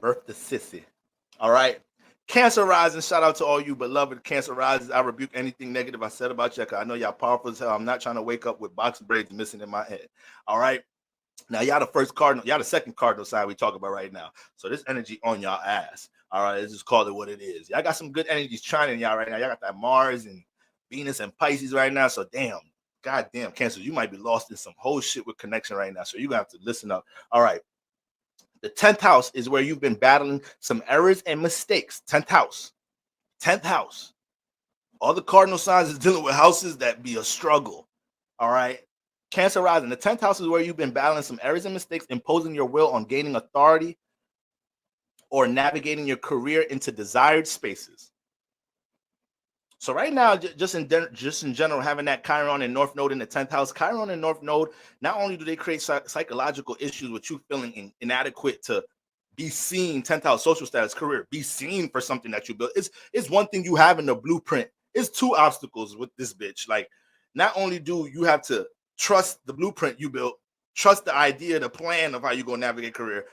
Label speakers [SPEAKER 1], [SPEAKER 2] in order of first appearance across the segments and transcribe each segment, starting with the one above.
[SPEAKER 1] birth the sissy. All right. Cancer rising. Shout out to all you beloved Cancer risers. I rebuke anything negative I said about you. I know y'all powerful as hell. I'm not trying to wake up with box braids missing in my head. All right. Now y'all the first cardinal, y'all the second cardinal sign we talk about right now. So this energy on y'all ass. All right, let's just call it what it is. Y'all got some good energies shining y'all right now. Y'all got that Mars and Venus and Pisces right now. So goddamn, Cancer, you might be lost in some whole shit with connection right now. So you're gonna have to listen up. All right. The 10th house is where you've been battling some errors and mistakes. 10th house. 10th house. All the cardinal signs is dealing with houses that be a struggle. All right. Cancer rising. The 10th house is where you've been battling some errors and mistakes, imposing your will on gaining authority or navigating your career into desired spaces. So right now, just in general, having that Chiron and North Node in the 10th house, Chiron and North Node, not only do they create psychological issues with you feeling inadequate to be seen, 10th house, social status, career, be seen for something that you built. It's one thing you have in the blueprint. It's two obstacles with this bitch. Like, not only do you have to trust the blueprint you built, trust the idea, the plan of how you're going to navigate career,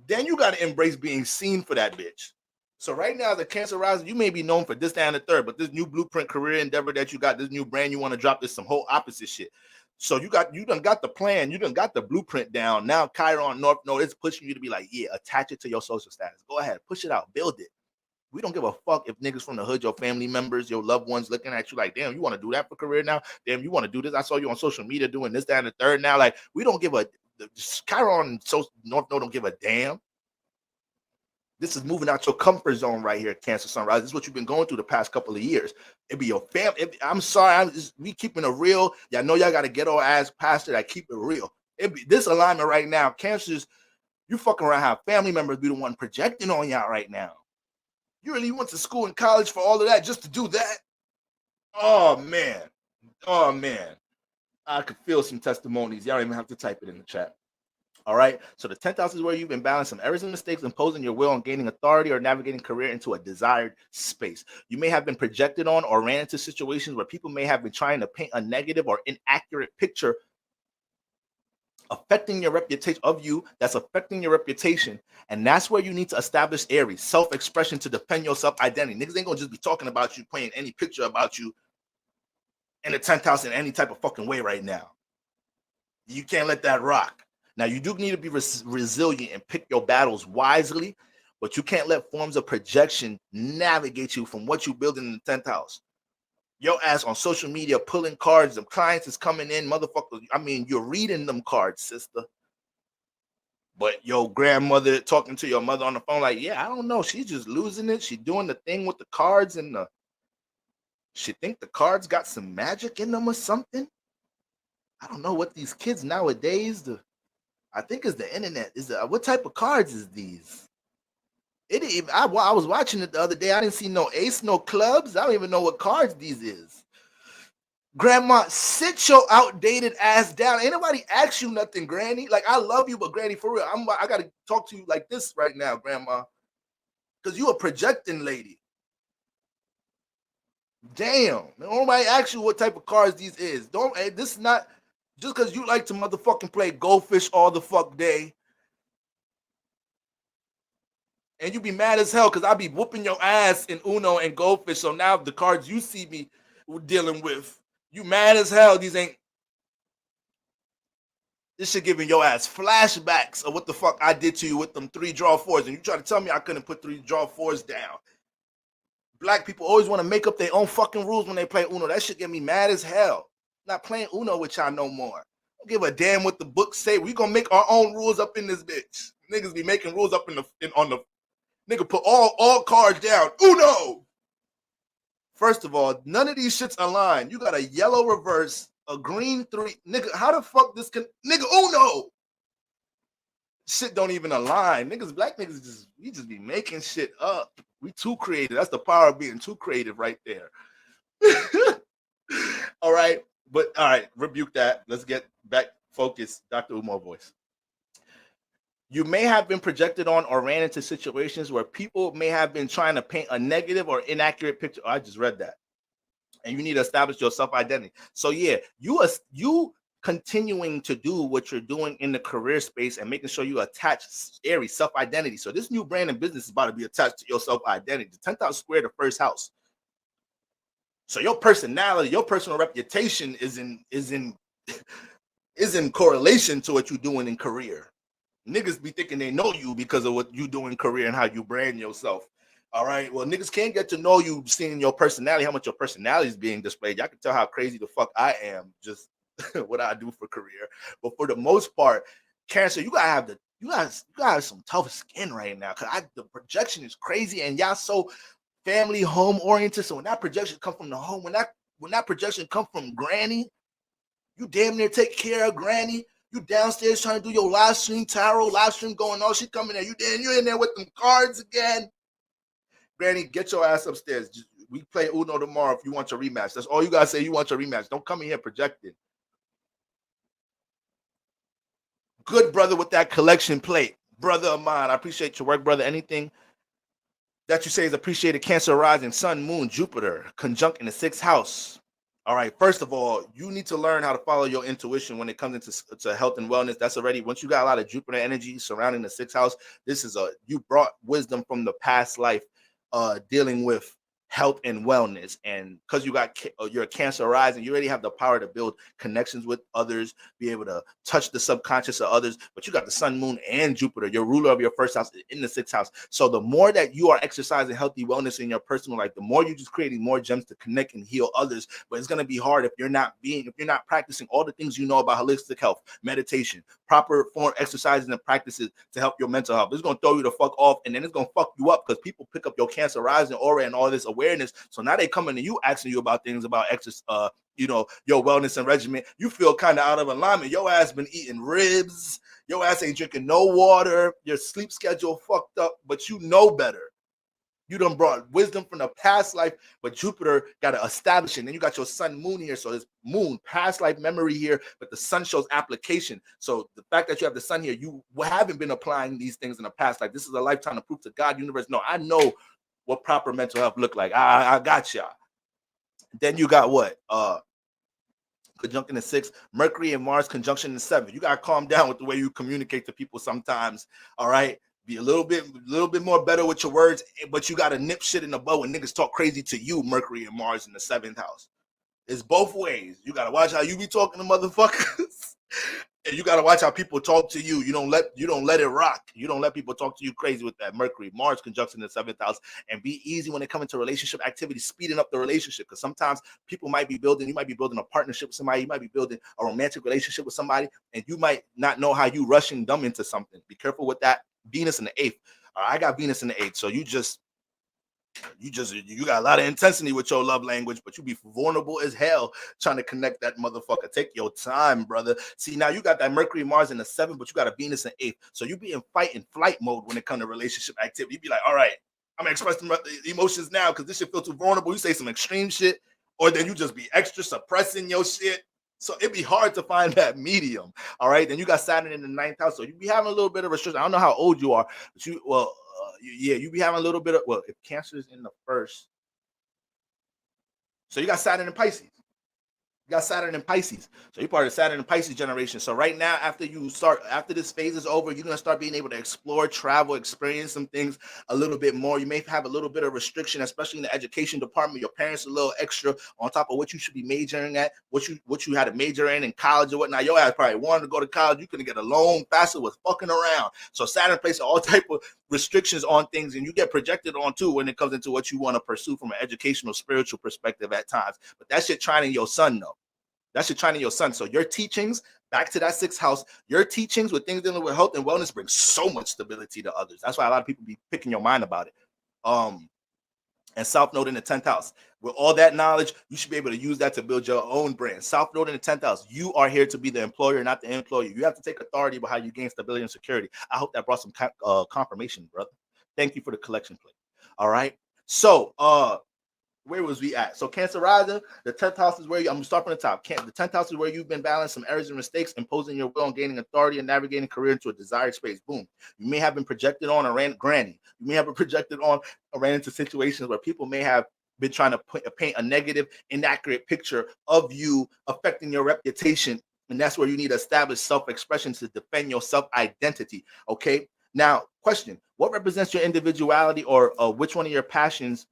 [SPEAKER 1] then you got to embrace being seen for that bitch. So right now, the Cancer rising, you may be known for this, that, and the third, but this new blueprint career endeavor that you got, this new brand you want to drop, is some whole opposite shit. So you done got the plan, you done got the blueprint down. Now Chiron North Node is pushing you to be like, yeah, attach it to your social status. Go ahead, push it out, build it. We don't give a fuck if niggas from the hood, your family members, your loved ones looking at you like, damn, you want to do that for career now? Damn, you want to do this? I saw you on social media doing this, that, and the third now. Like, we don't give a, Chiron North Node don't give a damn. This is moving out your comfort zone right here, Cancer Sunrise. This is what you've been going through the past couple of years. It be your family. I'm sorry, we keeping it real. Y'all know y'all got to get our ass past it. I keep it real. It be this alignment right now. Cancers, you fucking around, have family members be the one projecting on y'all right now. You really went to school and college for all of that just to do that? Oh man. Oh man. I could feel some testimonies. Y'all don't even have to type it in the chat. All right. So the 10th house is where you've been balancing some errors and mistakes, imposing your will on gaining authority or navigating career into a desired space. You may have been projected on or ran into situations where people may have been trying to paint a negative or inaccurate picture affecting your reputation of you, that's affecting your reputation. And that's where you need to establish Aries, self-expression to defend your self-identity. Niggas ain't gonna just be talking about you, playing any picture about you in the 10th house in any type of fucking way right now. You can't let that rock. Now, you do need to be resilient and pick your battles wisely, but you can't let forms of projection navigate you from what you build in the 10th house. Your ass on social media pulling cards, them clients is coming in, motherfuckers. I mean, you're reading them cards, sister. But your grandmother talking to your mother on the phone like, yeah, I don't know. She's just losing it. She's doing the thing with the cards and she think the cards got some magic in them or something. I don't know what these kids nowadays do. I think it's the internet. What type of cards is these? I was watching it the other day. I didn't see no ace, no clubs. I don't even know what cards these is. Grandma, sit your outdated ass down. Ain't nobody ask you nothing, Granny. Like, I love you, but Granny, for real, I gotta talk to you like this right now, Grandma, because you a projecting lady. Damn, nobody ask you what type of cards these is. This is not. Just because you like to motherfucking play goldfish all the fuck day. And you be mad as hell because I be whooping your ass in Uno and goldfish. So now the cards you see me dealing with, you mad as hell. This shit giving your ass flashbacks of what the fuck I did to you with them 3 draw 4s. And you try to tell me I couldn't put 3 draw 4s down. Black people always want to make up their own fucking rules when they play Uno. That shit get me mad as hell. Not playing Uno with y'all no more. Don't give a damn what the books say. We gonna make our own rules up in this bitch. Niggas be making rules up on the nigga put all cards down. Uno. First of all, none of these shits align. You got a yellow reverse, a green 3. Nigga, how the fuck this can nigga Uno? Shit don't even align. Niggas, black niggas we just be making shit up. We too creative. That's the power of being too creative right there. All right. But all right, rebuke that. Let's get back focused. Dr. Umar voice. You may have been projected on or ran into situations where people may have been trying to paint a negative or inaccurate picture. Oh, I just read that. And you need to establish your self-identity. So yeah, you continuing to do what you're doing in the career space and making sure you attach Aries self-identity. So this new brand and business is about to be attached to your self-identity. The 10th house square the first house. So your personality, your personal reputation is in correlation to what you're doing in career. Niggas be thinking they know you because of what you do in career and how you brand yourself. All right. Well, niggas can't get to know you seeing your personality, how much your personality is being displayed. Y'all can tell how crazy the fuck I am, just what I do for career. But for the most part, Cancer, you gotta have some tough skin right now, because the projection is crazy and y'all so family home oriented. So when that projection come from the home, when that projection come from granny, you damn near take care of granny. You downstairs trying to do your live stream, tarot live stream going on. She coming there. You in there with them cards again. Granny, get your ass upstairs. We play Uno tomorrow if you want your rematch. That's all you gotta say. You want your rematch. Don't come in here projecting. Good brother with that collection plate. Brother of mine, I appreciate your work, brother. Anything that you say is appreciated. Cancer rising, Sun, Moon, Jupiter, conjunct in the 6th house. All right, first of all, you need to learn how to follow your intuition when it comes into health and wellness. That's already, once you got a lot of Jupiter energy surrounding the 6th house, you brought wisdom from the past life dealing with health and wellness. And because you're a Cancer rising, you already have the power to build connections with others, be able to touch the subconscious of others. But you got the Sun, Moon, and Jupiter, your ruler of your 1st house, in the 6th house. So the more that you are exercising healthy wellness in your personal life, the more you're just creating more gems to connect and heal others. But it's going to be hard if you're not practicing all the things you know about holistic health, meditation, proper form exercises and practices to help your mental health. It's going to throw you the fuck off, and then it's going to fuck you up because people pick up your Cancer rising aura and all this awareness. So now they coming to you asking you about things about exercise, your wellness and regimen. You feel kind of out of alignment. Your ass been eating ribs. Your ass ain't drinking no water. Your sleep schedule fucked up, but you know better. You done brought wisdom from the past life, but Jupiter got to establish it. And then you got your Sun, Moon here. So this Moon, past life memory here, but the Sun shows application. So the fact that you have the Sun here, you haven't been applying these things in the past life. This is a lifetime to prove to God, universe. No, I know what proper mental health look like. I got y'all. Then you got what? Conjunct in the 6th, Mercury and Mars conjunction in the 7th. You got to calm down with the way you communicate to people sometimes. All right. Be a little bit more better with your words, but you got to nip shit in the bud when niggas talk crazy to you, Mercury and Mars in the 7th house. It's both ways. You got to watch how you be talking to motherfuckers. And you got to watch how people talk to you. You don't let it rock. You don't let people talk to you crazy with that Mercury, Mars conjunction in the 7th house. And be easy when it comes to relationship activity, speeding up the relationship. Because sometimes you might be building a partnership with somebody. You might be building a romantic relationship with somebody, and you might not know how you rushing them into something. Be careful with that. Venus in the 8th. I got Venus in the 8th. So you got a lot of intensity with your love language, but you be vulnerable as hell trying to connect that motherfucker. Take your time, brother. See, now you got that Mercury, Mars in the 7th, but you got a Venus in 8th. So you be in fight and flight mode when it comes to relationship activity. You be like, all right, I'm gonna express the emotions now because this shit feel too vulnerable. You say some extreme shit, or then you just be extra suppressing your shit. So it'd be hard to find that medium. All right. Then you got Saturn in the 9th house. So you be having a little bit of restriction. I don't know how old you are, but you be having a little bit of, if Cancer is in the 1st. So you got Saturn in Pisces. You got Saturn in Pisces. So you're part of the Saturn and Pisces generation. So right now, after this phase is over, you're going to start being able to explore, travel, experience some things a little bit more. You may have a little bit of restriction, especially in the education department. Your parents are a little extra on top of what you should be majoring at, what you had to major in college or whatnot. Your ass probably wanted to go to college. You couldn't get a loan faster with fucking around. So Saturn places all type of restrictions on things, and you get projected on too when it comes into what you want to pursue from an educational, spiritual perspective at times. But that shit trying in your Sun though. That shit trying in your Sun. So your teachings, back to that 6th house, your teachings with things dealing with health and wellness bring so much stability to others. That's why a lot of people be picking your mind about it. And South Node in the 10th house. With all that knowledge, you should be able to use that to build your own brand. South Node in the 10th house. You are here to be the employer, not the employer. You have to take authority about how you gain stability and security. I hope that brought some confirmation, brother. Thank you for the collection plate. All right. So, where was we at? So Cancer rising, the 10th house is where I'm going to start from the top. The 10th house is where you've been balancing some errors and mistakes, imposing your will and gaining authority and navigating career into a desired space. Boom. You may have been projected on a granny. You may have been projected on or ran into situations where people may have been trying to paint a negative, inaccurate picture of you affecting your reputation And that's where you need to establish self-expression to defend your self-identity. Okay. Now, question: what represents your individuality, or which one of your passions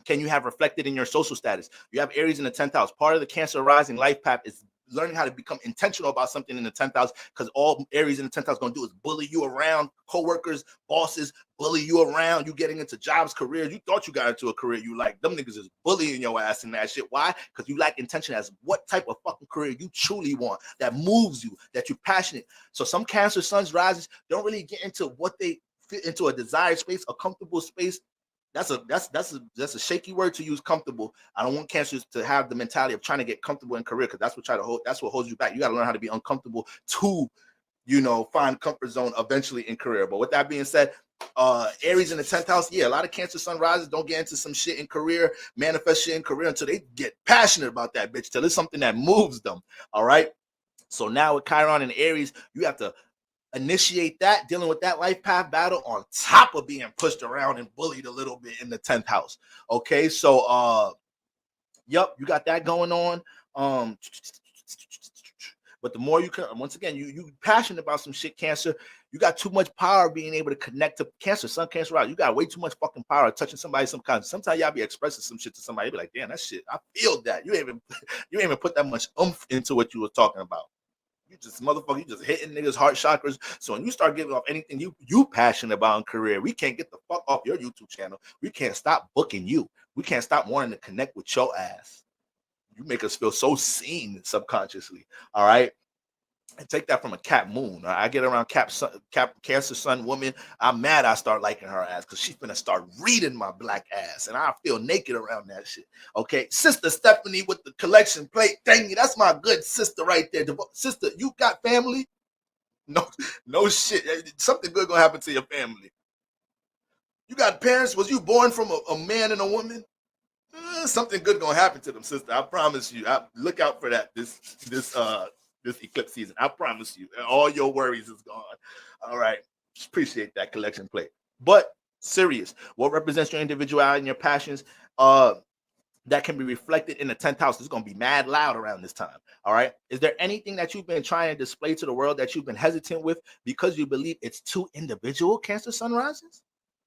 [SPEAKER 1] can you have reflected in your social status? You have Aries in the 10th house. Part of the Cancer rising life path is learning how to become intentional about something in the 10th house, because all Aries in the 10th house going to do is bully you around, co-workers, bosses, bully you around, you getting into jobs, careers. You thought you got into a career you like. Them niggas is bullying your ass in that shit. Why? Because you lack intention as what type of fucking career you truly want, that moves you, that you're passionate. So some Cancer suns rises don't really get into what they fit into, a desired space, a comfortable space. That's a shaky word to use, comfortable. I don't want Cancers to have the mentality of trying to get comfortable in career, because that's what holds you back. You got to learn how to be uncomfortable to, find comfort zone eventually in career. But with that being said, Aries in the 10th house, yeah, a lot of Cancer sun risers don't get into some shit in career, manifest shit in career until they get passionate about that bitch, till it's something that moves them. All right. So now with Chiron and Aries, you have to initiate that, dealing with that life path battle on top of being pushed around and bullied a little bit in the 10th house. Okay, so yep, you got that going on. But the more you can, once again, you passionate about some shit, Cancer. You got too much power being able to connect to Cancer, Sun, Cancer out. You got way too much fucking power touching somebody some kind. Sometimes y'all be expressing some shit to somebody, you be like, damn, that shit, I feel that. You ain't even put that much oomph into what you were talking about. You just motherfucker, you just hitting niggas' heart chakras. So when you start giving off anything you passionate about in career, we can't get the fuck off your YouTube channel. We can't stop booking you. We can't stop wanting to connect with your ass. You make us feel so seen subconsciously. All right. And take that from a Cap moon. I get around Cap Cancer sun woman. I'm mad I start liking her ass, because she's gonna start reading my black ass, and I feel naked around that shit. Okay, Sister Stephanie with the collection plate. Dang you, that's my good sister right there. Sister, you got family? No shit. Something good gonna happen to your family. You got parents? Was you born from a man and a woman? Something good gonna happen to them, sister. I promise you. Look out for that. This eclipse season, I promise you, all your worries is gone. All right, appreciate that collection plate. But serious, what represents your individuality and your passions? That can be reflected in the 10th house. It's gonna be mad loud around this time. All right. Is there anything that you've been trying to display to the world that you've been hesitant with because you believe it's too individual, Cancer sunrises?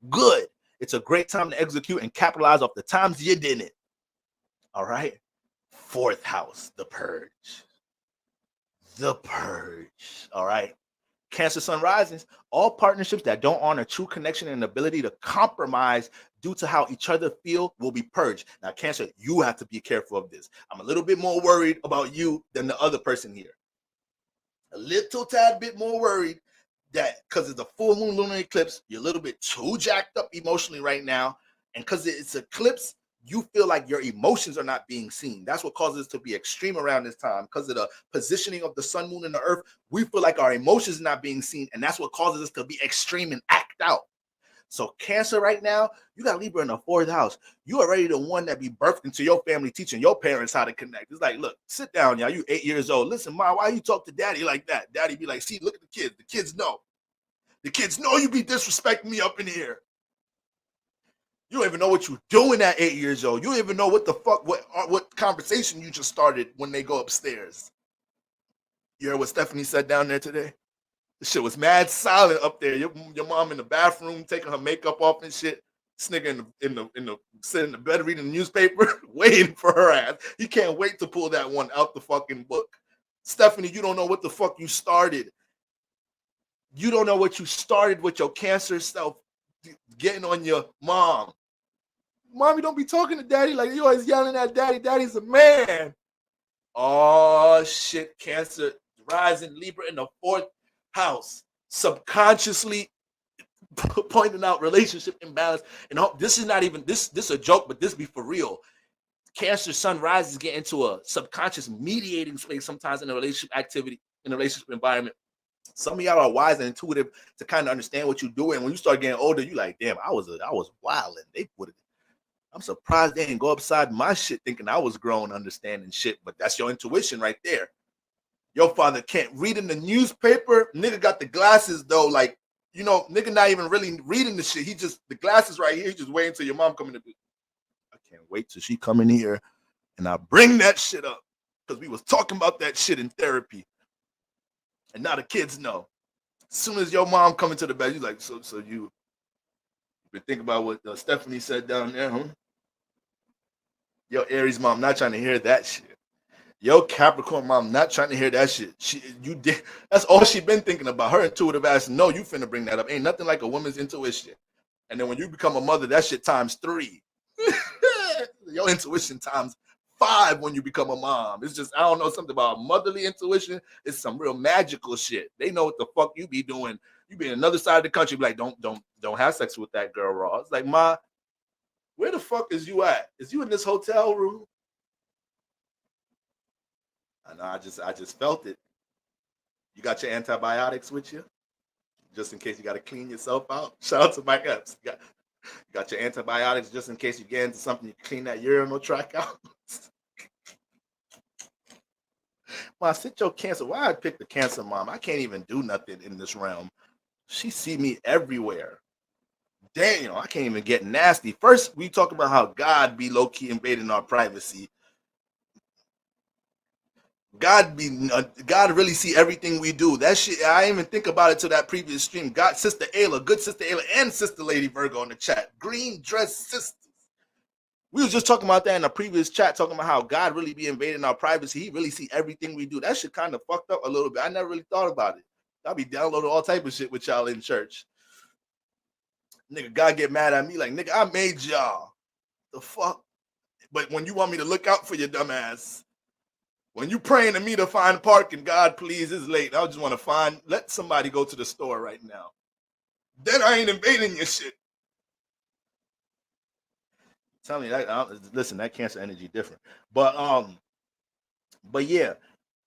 [SPEAKER 1] Good. It's a great time to execute and capitalize off the times you didn't. All right. 4th house, the purge. The purge. All right. Cancer sun risings, all partnerships that don't honor true connection and ability to compromise due to how each other feel will be purged. Now, Cancer, you have to be careful of this. I'm a little bit more worried about you than the other person here. A little tad bit more worried that because it's a full moon lunar eclipse, you're a little bit too jacked up emotionally right now. And because it's eclipse, you feel like your emotions are not being seen. That's what causes us to be extreme around this time. Because of the positioning of the sun, moon, and the earth, we feel like our emotions are not being seen. And that's what causes us to be extreme and act out. So Cancer right now, you got Libra in the 4th house. You already the one that be birthed into your family, teaching your parents how to connect. It's like, look, sit down, y'all. You 8 years old. Listen, Ma, why you talk to daddy like that? Daddy be like, see, look at the kids. The kids know. The kids know you be disrespecting me up in here. You don't even know what you're doing at 8 years old. You don't even know what the fuck, what conversation you just started when they go upstairs. You heard what Stephanie said down there today? The shit was mad silent up there. Your mom in the bathroom taking her makeup off and shit. This nigga sitting in the bed reading the newspaper, waiting for her ass. He can't wait to pull that one out the fucking book. Stephanie, you don't know what the fuck you started. You don't know what you started with your Cancer self getting on your mom. Mommy, don't be talking to daddy like you always yelling at daddy. Daddy's a man. Oh, shit. Cancer rising Libra in the 4th house. Subconsciously pointing out relationship imbalance. And this is not even, this is a joke, but this be for real. Cancer sun rises get into a subconscious mediating space sometimes in a relationship activity, in a relationship environment. Some of y'all are wise and intuitive to kind of understand what you're doing. When you start getting older, you like, damn, I was wild, and they put it. I'm surprised they didn't go upside my shit thinking I was grown, understanding shit. But that's your intuition right there. Your father can't read in the newspaper. Nigga got the glasses though, like, nigga not even really reading the shit. He just, the glasses right here. He just waiting till your mom come in. I can't wait till she come in here and I bring that shit up, because we was talking about that shit in therapy. And now the kids know. As soon as your mom come into the bed, you like, so you been thinking about what Stephanie said down there, huh? Your Aries mom not trying to hear that shit. Yo, Capricorn mom not trying to hear that shit. You did. That's all she been thinking about. Her intuitive ass. No, you finna bring that up. Ain't nothing like a woman's intuition. And then when you become a mother, that shit times 3. Your intuition times 5 when you become a mom. It's just, I don't know, something about motherly intuition. It's some real magical shit. They know what the fuck you be doing. You be in another side of the country, be like, don't have sex with that girl, raw. It's like, ma, where the fuck is you at? Is you in this hotel room? I know, I just felt it. You got your antibiotics with you? Just in case you got to clean yourself out. Shout out to Mike Epps. You got your antibiotics just in case you get into something, you clean that urinal tract out. Well, I sit your Cancer. Why I picked the Cancer mom? I can't even do nothing in this realm. She see me everywhere. Damn, I can't even get nasty. First, we talk about how God be low-key invading our privacy. God really see everything we do. That shit, I didn't even think about it till that previous stream. God, Sister Ayla, good Sister Ayla, and Sister Lady Virgo in the chat. Green dress sisters. We was just talking about that in a previous chat, talking about how God really be invading our privacy. He really see everything we do. That shit kind of fucked up a little bit. I never really thought about it. I'll be downloading all type of shit with y'all in church. Nigga, God get mad at me like, nigga, I made y'all. The fuck? But when you want me to look out for your dumb ass, when you praying to me to find parking, God, please, it's late. I just want to let somebody go to the store right now. Then I ain't invading your shit. Tell me that. Listen, that Cancer energy different. But yeah,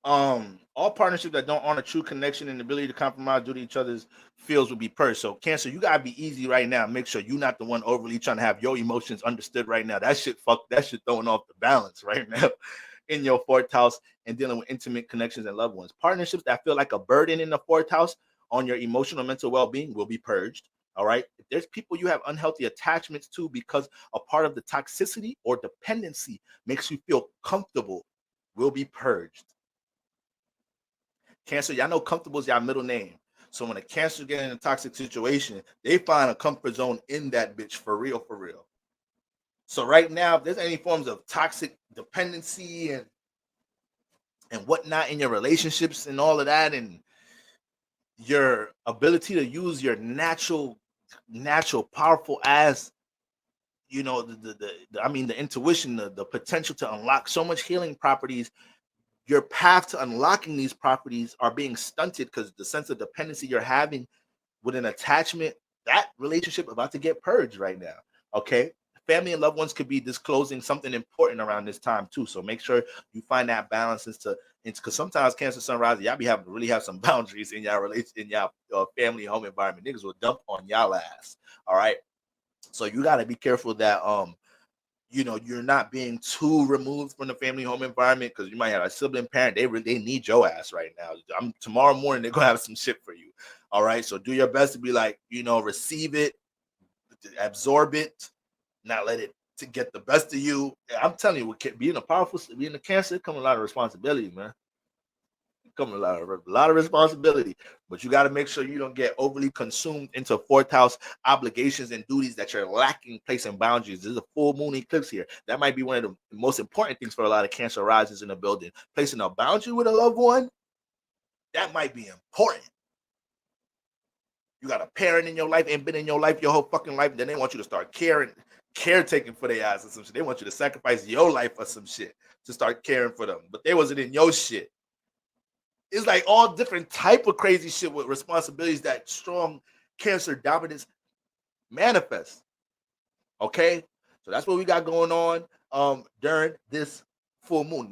[SPEAKER 1] all partnerships that don't honor true connection and ability to compromise due to each other's feels will be purged. So Cancer, you gotta be easy right now. Make sure you're not the one overly trying to have your emotions understood right now. That shit throwing off the balance right now in your 4th house and dealing with intimate connections and loved ones. Partnerships that feel like a burden in the 4th house on your emotional and mental well-being will be purged. All right. If there's people you have unhealthy attachments to because a part of the toxicity or dependency makes you feel comfortable, will be purged. Cancer, y'all know comfortable is y'all middle name. So when a Cancer get in a toxic situation, they find a comfort zone in that bitch for real, for real. So right now, if there's any forms of toxic dependency and whatnot in your relationships and all of that, and your ability to use your natural powerful ass, you know, the intuition, the potential to unlock so much healing properties, your path to unlocking these properties are being stunted because the sense of dependency you're having with an attachment, that relationship about to get purged right now. Okay. Family and loved ones could be disclosing something important around this time too. So make sure you find that balance because sometimes Cancer Sunrise, y'all be having to really have some boundaries in y'all family home environment. Niggas will dump on y'all ass. All right. So you got to be careful that you're not being too removed from the family home environment because you might have a sibling parent. They need your ass right now. Tomorrow morning they're gonna have some shit for you. All right. So do your best to be like, receive it, absorb it, not let it to get the best of you. I'm telling you, being a Cancer, comes a lot of responsibility, man. Comes a lot of responsibility, but you got to make sure you don't get overly consumed into 4th house obligations and duties that you're lacking placing boundaries. There's a full moon eclipse here. That might be one of the most important things for a lot of Cancer risings in the building. Placing a boundary with a loved one, that might be important. You got a parent in your life, ain't been in your life your whole fucking life, and then they want you to start caretaking for their ass or some shit. They want you to sacrifice your life for some shit to start caring for them, but they wasn't in your shit. It's like all different type of crazy shit with responsibilities that strong Cancer dominance manifests. Okay, so that's what we got going on during this full moon.